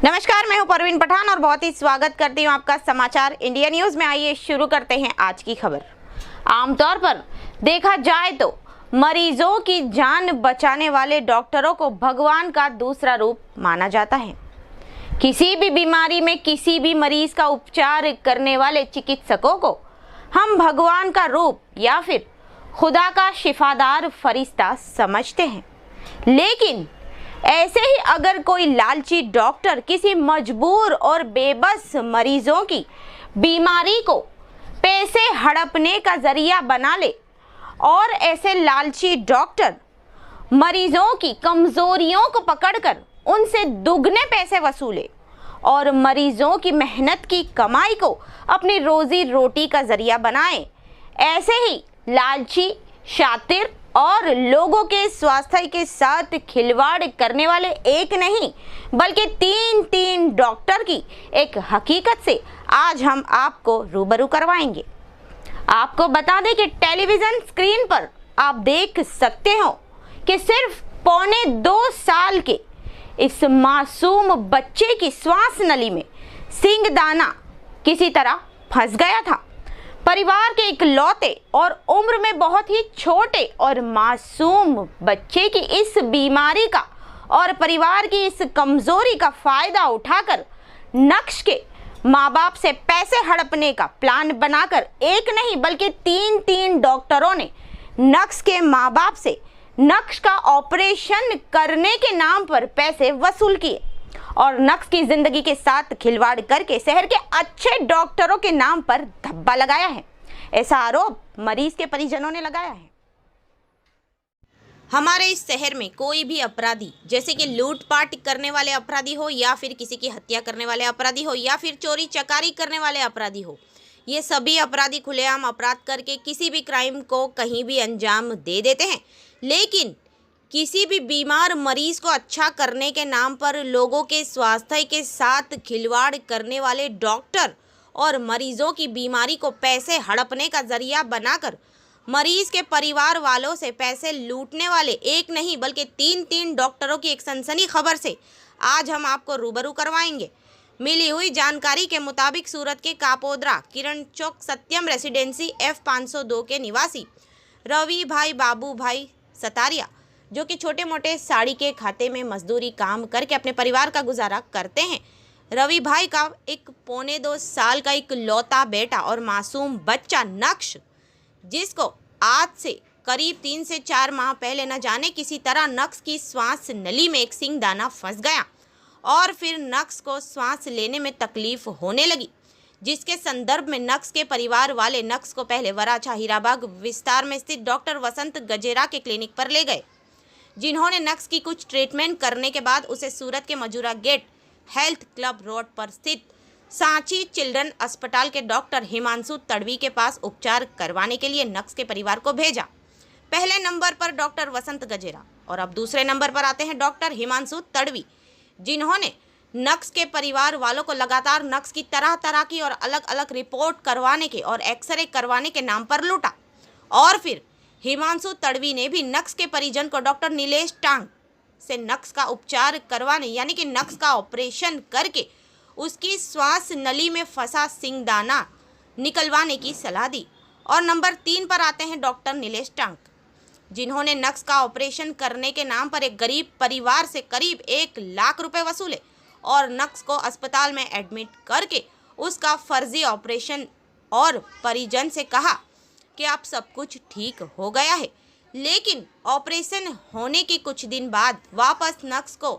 नमस्कार, मैं हूं परवीन पठान और बहुत ही स्वागत करती हूं आपका समाचार इंडिया न्यूज में। आइए शुरू करते हैं आज की खबर। आमतौर पर देखा जाए तो मरीजों की जान बचाने वाले डॉक्टरों को भगवान का दूसरा रूप माना जाता है। किसी भी बीमारी में किसी भी मरीज का उपचार करने वाले चिकित्सकों को हम भगवान का रूप या फिर खुदा का शिफादार फरिश्ता समझते हैं। लेकिन ऐसे ही अगर कोई लालची डॉक्टर किसी मजबूर और बेबस मरीजों की बीमारी को पैसे हड़पने का जरिया बना ले और ऐसे लालची डॉक्टर मरीजों की कमजोरियों को पकड़कर उनसे दुगने पैसे वसूले और मरीजों की मेहनत की कमाई को अपनी रोजी रोटी का जरिया बनाए, ऐसे ही लालची, शातिर और लोगों के स्वास्थ्य के साथ खिलवाड़ करने वाले एक नहीं बल्कि तीन डॉक्टर की एक हकीकत से आज हम आपको रूबरू करवाएंगे। आपको बता दें कि टेलीविजन स्क्रीन पर आप देख सकते हो कि सिर्फ 1.25 साल के इस मासूम बच्चे की श्वास नली में सिंगदाना किसी तरह फंस गया था। परिवार के इकलौते और उम्र में बहुत ही छोटे और मासूम बच्चे की इस बीमारी का और परिवार की इस कमजोरी का फायदा उठाकर नक्श के माँ बाप से पैसे हड़पने का प्लान बनाकर एक नहीं बल्कि तीन डॉक्टरों ने नक्श के माँ बाप से नक्श का ऑपरेशन करने के नाम पर पैसे वसूल किए और नक्श की जिंदगी के साथ खिलवाड़ करके शहर के अच्छे डॉक्टरों के नाम पर धब्बा लगाया है। ऐसा आरोप मरीज के परिजनों ने लगाया है। हमारे इस शहर में कोई भी अपराधी, जैसे कि लूटपाट करने वाले अपराधी हो या फिर किसी की हत्या करने वाले अपराधी हो या फिर चोरी चकारी करने वाले अपराधी हो, ये सभी अपराधी खुलेआम अपराध करके किसी भी क्राइम को कहीं भी अंजाम दे देते हैं। लेकिन किसी भी बीमार मरीज को अच्छा करने के नाम पर लोगों के स्वास्थ्य के साथ खिलवाड़ करने वाले डॉक्टर और मरीजों की बीमारी को पैसे हड़पने का जरिया बनाकर मरीज के परिवार वालों से पैसे लूटने वाले एक नहीं बल्कि तीन डॉक्टरों की एक सनसनी खबर से आज हम आपको रूबरू करवाएंगे। मिली हुई जानकारी के मुताबिक सूरत के कापोद्रा किरण चौक सत्यम रेसिडेंसी F502 के निवासी रवि भाई बाबू भाई सतारिया, जो कि छोटे मोटे साड़ी के खाते में मजदूरी काम करके अपने परिवार का गुजारा करते हैं। रवि भाई का 1.25 साल का एक लौता बेटा और मासूम बच्चा नक्श, जिसको आज से करीब 3 से 4 माह पहले न जाने किसी तरह नक्श की श्वास नली में एक सिंगदाना फंस गया और फिर नक्श को श्वास लेने में तकलीफ होने लगी, जिसके संदर्भ में नक्श के परिवार वाले नक्श को पहले वराछा हीराबाग विस्तार में स्थित डॉक्टर वसंत गजेरा के क्लिनिक पर ले गए, जिन्होंने नक्श की कुछ ट्रीटमेंट करने के बाद उसे सूरत के मजूरा गेट हेल्थ क्लब रोड पर स्थित सांची चिल्ड्रन अस्पताल के डॉक्टर हिमांशु तड़वी के पास उपचार करवाने के लिए नक्श के परिवार को भेजा। पहले नंबर पर डॉक्टर वसंत गजेरा और अब दूसरे नंबर पर आते हैं डॉक्टर हिमांशु तड़वी, जिन्होंने नक्श के परिवार वालों को लगातार नक्श की तरह की और अलग अलग रिपोर्ट करवाने के और एक्सरे करवाने के नाम पर लूटा। और फिर हिमांशु तड़वी ने भी नक्श के परिजन को डॉक्टर नीलेश टांग से नक्श का उपचार करवाने यानी कि नक्श का ऑपरेशन करके उसकी श्वास नली में फंसा सिंगदाना निकलवाने की सलाह दी। और नंबर 3 पर आते हैं डॉक्टर नीलेश टांग, जिन्होंने नक्श का ऑपरेशन करने के नाम पर एक गरीब परिवार से करीब 1 लाख रुपए वसूले और नक्श को अस्पताल में एडमिट करके उसका फर्जी ऑपरेशन और परिजन से कहा कि आप सब कुछ ठीक हो गया है। लेकिन ऑपरेशन होने के कुछ दिन बाद वापस नक्श को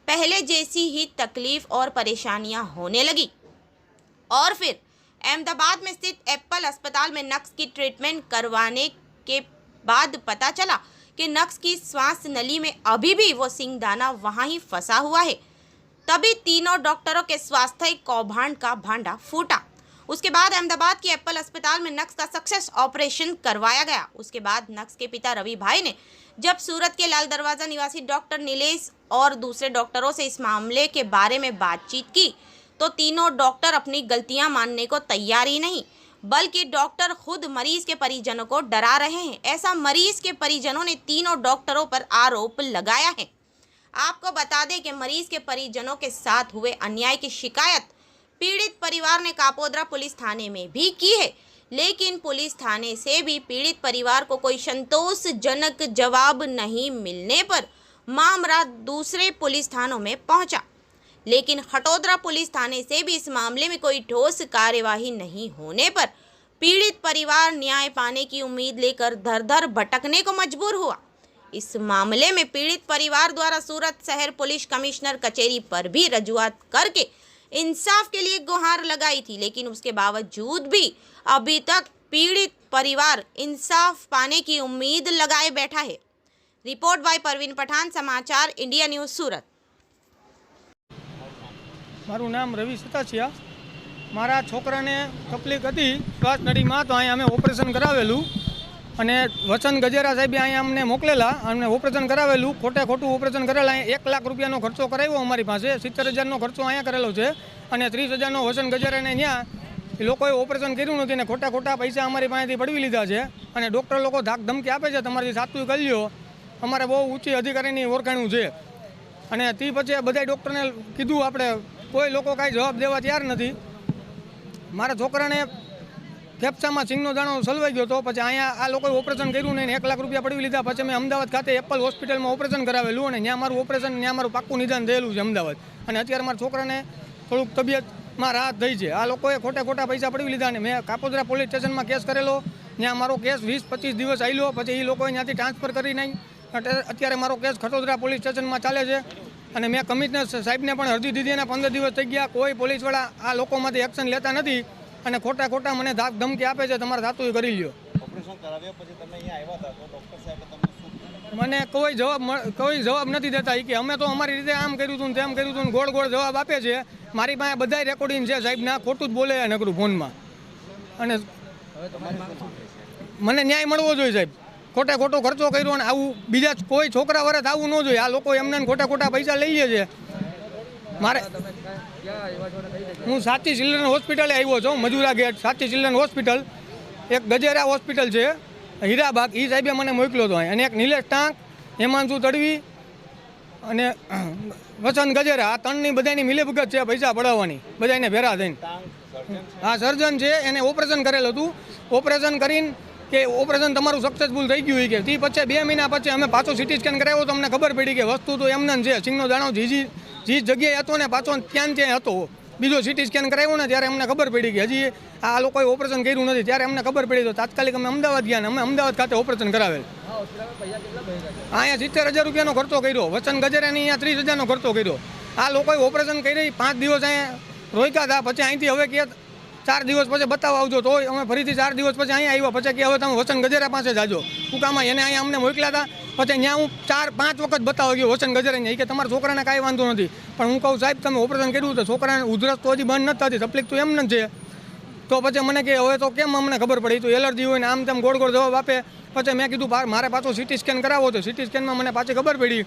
पहले जैसी ही तकलीफ और परेशानियां होने लगी और फिर अहमदाबाद में स्थित एप्पल अस्पताल में नक्श की ट्रीटमेंट करवाने के बाद पता चला कि नक्श की श्वास नली में अभी भी वो सिंगदाना वहां ही फंसा हुआ है। तभी तीनों डॉक्टरों के स्वास्थ्य कौभांड का भांडा फूटा। उसके बाद अहमदाबाद के एप्पल अस्पताल में नक्श का सक्सेस ऑपरेशन करवाया गया। उसके बाद नक्श के पिता रवि भाई ने जब सूरत के लाल दरवाजा निवासी डॉक्टर नीलेश और दूसरे डॉक्टरों से इस मामले के बारे में बातचीत की तो तीनों डॉक्टर अपनी गलतियां मानने को तैयार ही नहीं बल्कि डॉक्टर खुद मरीज के परिजनों को डरा रहे हैं। ऐसा मरीज के परिजनों ने तीनों डॉक्टरों पर आरोप लगाया है। आपको बता दें कि मरीज के परिजनों के साथ हुए अन्याय की शिकायत पीड़ित परिवार ने कापोद्रा पुलिस थाने में भी की है, लेकिन पुलिस थाने से भी पीड़ित परिवार को कोई संतोषजनक जवाब नहीं मिलने पर मामला दूसरे पुलिस थानों में पहुंचा। लेकिन खटोदरा पुलिस थाने से भी इस मामले में कोई ठोस कार्यवाही नहीं होने पर पीड़ित परिवार न्याय पाने की उम्मीद लेकर दर दर भटकने को मजबूर हुआ। इस मामले में पीड़ित परिवार द्वारा सूरत शहर पुलिस कमिश्नर कचहरी पर भी रजूआत करके इंसाफ के लिए गुहार लगाई थी, लेकिन उसके बावजूद भी अभी तक पीड़ित परिवार इंसाफ पाने की उम्मीद लगाए बैठा है। रिपोर्ट बाय परवीन पठान, समाचार इंडिया न्यूज़ सूरत। मारू नाम रवि सतासिया। मारा छोकराने तकलीफ हती श्वास नळीमां, तो अहीं अमे ऑपरेशन करावेलू अने वचन गजेरा साहेबे अहीं अमने मोकलेला अने ऑपरेशन करावेलू। खोटे खोटું ऑपरेशन करेला। 1 लाख રૂપિયાનો खर्चो कराव्यो अमारी पासे। 70,000નો खर्चो अहीं करेलो छे अने 30,000નો वचन गजेराने न्या ए लोकोए ऑपरेशन कर्युं नथी ने खोटा खोटा पैसा अमारी पासेथी पड़वी लीधा छे अने डॉक्टर लोको धाक धमकी आपे छे तमाराथी साचुं करी ल्यो। अमारे बहु ऊंची अधिकारीनी ओळखाणुं छे अने ती पछी बधाय डॉक्टरने कीधुं आपणे कोई लोको कांई जवाब देवा तैयार नहीं। मारा छोकराने फेफसामां सिंगनो दाणो सलवाई गयो तो पछी अहींया आ लोकोए ऑपरेशन कर्युं नहीं, 1 लाख રૂપિયા पड़वी लीधा। पछी मैं अमदावाद खाते एप्पल होस्पिટલમાં ऑपरेशन करावेलुं अने त्यां मारुं ऑपरेशन त्यां मारुं पाक्कुं निदान थयेलुं छे अमदावाद। अने अत्यारे मारा छोकराने थोड़ुंक तबियतमां राहत थई छे। आ लोकोए खोटे खोटा पैसा पड़वी लीधा अने मैं कापोद्रा पोलीस स्टेशनमां केस करेलो। त्यां मारो केस 20-25 दिवस आयलो, पछी ए लोकोए ત્યાંથી ट्रांसफर करी नहीं। अत्यारे मारो केस खटोदरा पोलीस स्टेशनमां चाले छे અને મેં કમિશનર સાહેબને પણ અરજી દીધી અને 15 દિવસ થઈ ગયા, કોઈ પોલીસવાળા આ લોકોમાંથી એક્શન લેતા નથી અને ખોટા ખોટા મને ધાક ધમકી આપે છે તમારે થાતું એ કરી લ્યો। ઓપરેશન કરાવ્યા પછી તમે અહીંયા આવ્યા હતા તો ડોક્ટર સાહેબે તમને શું મને કોઈ જવાબ નથી દેતા કે અમે તો અમારી રીતે આમ કર્યું હતું તેમ કર્યું હતું, ગોળ ગોળ જવાબ આપે છે। મારી પાસે બધાય રેકોર્ડિંગ છે સાહેબના, ખોટું જ બોલે નકરું ફોનમાં। અને મને ન્યાય મળવો જોઈએ સાહેબ। खोटे खोटो खर्चो कर्यो ने आवुं बीजा कोई छोकरा वरस आवुं न जोईए। आ लोको एमने खोटा खोटा पैसा लई ले छे। मारे हूँ साची चिल्ड्रन होस्पिटले आव्यो छुं, मजूरा गेट साची चिल्ड्रन होस्पिटल। एक गजेरा होस्पिटल है हीराबाग, ई साहेबे मने मोकल्यो तो। अने एक नीलेश टांक, हेमांशु तड़वी अने वचन गजेरा, आ त्रणनी बधानी मिलीभगत छे पैसा पડાવવાની बधाने भेरा थईने। हाँ सर्जन है, एने ऑपरेशन करेलुं हतुं। ऑपरेशन करीने કે ઓપરેશન તમારું સક્સેસફુલ થઈ ગયું કે તે પછી 2 મહિના પછી અમે પાછો સીટી સ્કેન કરાવ્યો તો અમને ખબર પડી કે વસ્તુ તો એમને છે, સિંગનો દાણો જે જગ્યાએ હતો ને પાછો ત્યાં હતો। બીજો સીટી સ્કેન કરાવ્યો ને ત્યારે અમને ખબર પડી કે હજી આ લોકોએ ઓપરેશન કર્યું નથી, ત્યારે અમને ખબર પડી તો તાત્કાલિક અમે અમદાવાદ ગયા ને અમે અમદાવાદ ખાતે ઓપરેશન કરાવેલ। અહીંયા 70,000 રૂપિયાનો ખર્ચો કર્યો, વચન ગજેરાની અહીંયા 30,000નો ખર્ચો કર્યો। આ લોકોએ ઓપરેશન કરી 5 દિવસ અહીંયા રોક્યા હતા, પછી અહીંથી હવે કે 4 દિવસ પછી બતાવવા આવજો તો અમે ફરીથી 4 દિવસ પછી અહીંયા આવ્યા। પછી કે હવે તમે વચન ગજેરા પાસે જાજો હુકામાં, એને અહીંયા અમને મોકલ્યા હતા। પછી ત્યાં હું 4-5 વખત બતાવવા ગયો વચન ગજેરાને કે તમારા છોકરાને કાંઈ વાંધો નથી, પણ હું કહું સાહેબ તમે ઓપરેશન કર્યું તો છોકરાને ઉધરસ તો હજી બંધ નથી થતી, તકલીફ તો એમને જ છે। તો પછી મને કે હવે તો કેમ અમને ખબર પડી, તો એલર્જી હોય ને આમ તેમ ગોળ ગોળ જવાબ આપે। પછી મેં કીધું મારે પાછો સીટી સ્કેન કરાવો તો સીટી સ્કેનમાં મને પાછી ખબર પડી,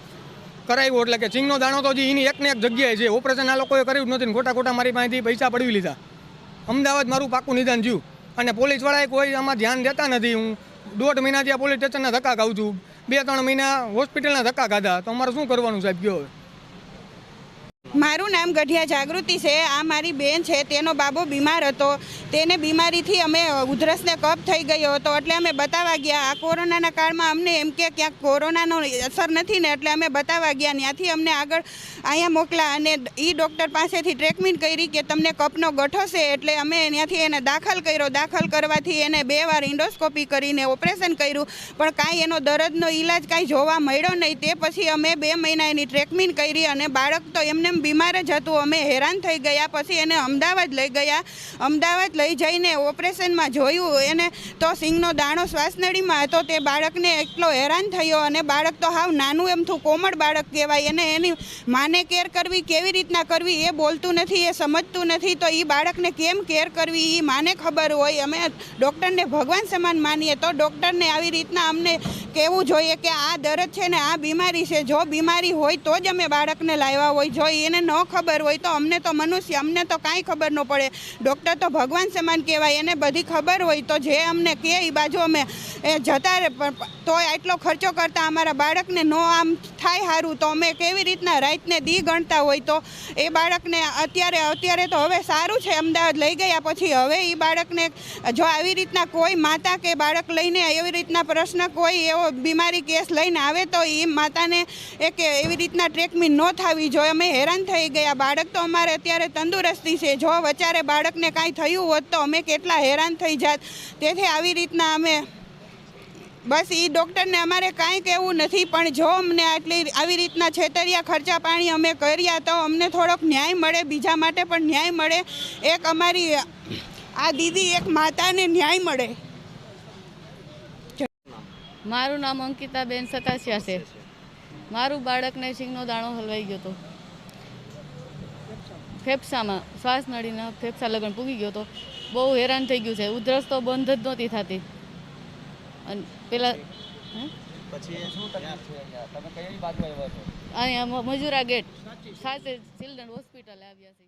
કરાવ્યો એટલે કે સિંગનો દાણો તો હજી એની એકને એક જગ્યાએ છે, ઓપરેશન આ લોકોએ કર્યું જ નથી ને ખોટા ખોટા મારી પાસેથી પૈસા પડાવી લીધા। અમદાવાદ મારું પાક્કું નિદાન થયું અને પોલીસવાળાએ કોઈ આમાં ધ્યાન દેતા નથી। હું 1.5 મહિનાથી આ પોલીસ સ્ટેશનના ધક્કા ખાઉં છું, 2-3 મહિના હોસ્પિટલના ધક્કા ખાધા, તો અમારે શું કરવાનું સાહેબ કયો? મારું નામ ગઢિયા જાગૃતિ છે। આ મારી બેન છે, તેનો બાબો બીમાર હતો, તેને બીમારીથી અમે ઉધરસને કફ થઈ ગયો હતો એટલે અમે બતાવવા ગયા। આ કોરોનાના કાળમાં અમને એમ કે ક્યાંક કોરોનાનો અસર નથી ને એટલે અમે બતાવવા ગયા। ત્યાંથી અમને આગળ અહીંયા મોકલા અને એ ડૉક્ટર પાસેથી ટ્રીટમેન્ટ કરી કે તમને કફનો ગઠ્ઠો છે, એટલે અમે ત્યાંથી એને દાખલ કર્યો। દાખલ કરવાથી એને 2 વાર ઇન્ડોસ્કોપી કરીને ઓપરેશન કર્યું, પણ કાંઈ એનો દર્દનો ઈલાજ કાંઈ જોવા મળ્યો નહીં। તે પછી અમે 2 મહિના એની ટ્રીટમેન્ટ કરી અને બાળક તો એમને બીમાર જ હતું। અમે હેરાન થઈ ગયા, પછી એને અમદાવાદ લઈ ગયા। અમદાવાદ લઈ જઈને ઓપરેશનમાં જોયું એને તો સિંગનો દાણો શ્વાસનળીમાં હતો। તે બાળકને એટલો હેરાન થયો અને બાળક તો હાવ નાનું એમથું કોમળ બાળક કહેવાય, એને એની માને કેર કરવી કેવી રીતના કરવી એ બોલતું નથી, એ સમજતું નથી, તો એ બાળકને કેમ કેર કરવી એ માને ખબર હોય। અમે ડૉક્ટરને ભગવાન સમાન માનીએ તો ડૉક્ટરને આવી રીતના અમને કહેવું જોઈએ કે આ દર્દ છે ને આ બીમારી છે, જો બીમારી હોય તો જ અમે બાળકને લાવ્યા હોય, જો એને એને ન ખબર હોય તો અમને તો મનુષ્ય, અમને તો કાંઈ ખબર ન પડે. ડૉક્ટર તો ભગવાન સમાન કહેવાય, એને બધી ખબર હોય તો જે અમને કહે એ બાજુ અમે જતા રહે. પણ તોય આટલો ખર્ચો કરતાં અમારા બાળકને ન આમ થાય સારું તો અમે કેવી રીતના રાતને દી ગણતા હોય તો એ બાળકને અત્યારે તો હવે સારું છે, અમદાવાદ લઈ ગયા પછી હવે એ બાળકને જો આવી રીતના કોઈ માતા કે બાળક લઈને એવી રીતના પ્રશ્ન કોઈ એવો બીમારી કેસ લઈને આવે તો એ માતાને એક એવી રીતના ટ્રીટમેન્ટ ન થવી જોઈએ. અમે હેરાન થઈ ગયા. બાળક તો અમારે અત્યારે તંદુરસ્તી છે, જો વચારે બાળકને કાંઈ થયું હોત તો અમે કેટલા હેરાન થઈ જાત. તેથી આવી રીતના અમે બસ એ ડૉક્ટરને અમારે કાંઈ કહેવું નથી, પણ જો અમને આટલી આવી રીતના છેતરિયા ખર્ચા પાણી અમે કર્યા તો અમને થોડોક ન્યાય મળે, બીજા માટે પણ ન્યાય મળે. એક અમારી આ દીદી એક માતાને ન્યાય મળે. મારું નામ અંકિતાબેન સતાસિયા છે. મારું બાળકને સિંગનો દાણો હલવાઈ ગયો હતો ફેફસામાં, શ્વાસ નળીના ફેફસા લગન પૂગી ગયો હતો. બહુ હેરાન થઈ ગયું છે. ઉધરસ તો બંધ જ નહોતી થતી. અને પેલા અહીંયા મજૂરા ગેટ સાથે ચિલ્ડ્રન હોસ્પિટલ આવ્યા છે.